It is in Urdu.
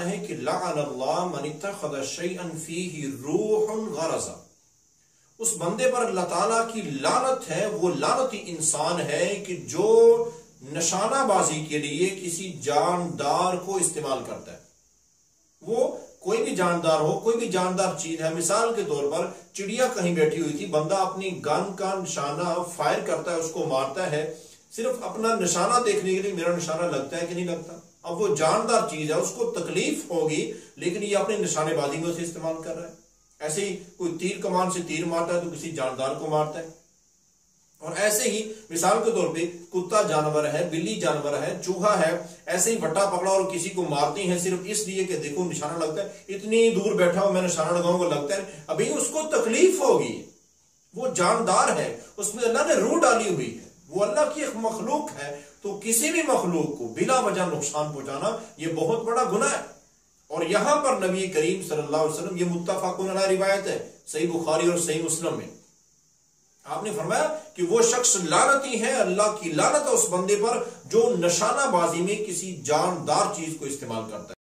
ہے کہ لعن اللہ من اتخذ شیئا فیہ روح غرض، اس بندے پر اللہ تعالیٰ کی لعنت ہے، وہ لعنتی انسان ہے کہ جو نشانہ بازی کے لیے کسی جاندار کو استعمال کرتا ہے۔ وہ کوئی بھی جاندار ہو، کوئی بھی جاندار چیز ہے، مثال کے طور پر چڑیا کہیں بیٹھی ہوئی تھی، بندہ اپنی گن کا نشانہ فائر کرتا ہے، اس کو مارتا ہے صرف اپنا نشانہ دیکھنے کے لیے، میرا نشانہ لگتا ہے کہ نہیں لگتا۔ اب وہ جاندار چیز ہے، اس کو تکلیف ہوگی لیکن یہ اپنے نشانے بازی میں اسے استعمال کر رہا ہے۔ ایسے ہی کوئی تیر کمان سے تیر مارتا ہے تو کسی جاندار کو مارتا ہے، اور ایسے ہی مثال کے طور پہ کتا جانور ہے، بلی جانور ہے، چوہا ہے، ایسے ہی وٹا پکڑا اور کسی کو مارتی ہیں صرف اس لیے کہ دیکھو نشانہ لگتا ہے، اتنی دور بیٹھا ہوں میں نشانہ لگاؤں گا لگتا ہے، ابھی اس کو تکلیف ہوگی، وہ جاندار ہے، اس میں اللہ نے روح ڈالی ہوئی ہے، وہ اللہ کی ایک مخلوق ہے، تو کسی بھی مخلوق کو بلا وجہ نقصان پہنچانا یہ بہت بڑا گناہ ہے۔ اور یہاں پر نبی کریم صلی اللہ علیہ وسلم، یہ متفق علیہ روایت ہے صحیح بخاری اور صحیح مسلم میں، آپ نے فرمایا کہ وہ شخص لعنتی ہے، اللہ کی لعنت ہے اس بندے پر جو نشانہ بازی میں کسی جاندار چیز کو استعمال کرتا ہے۔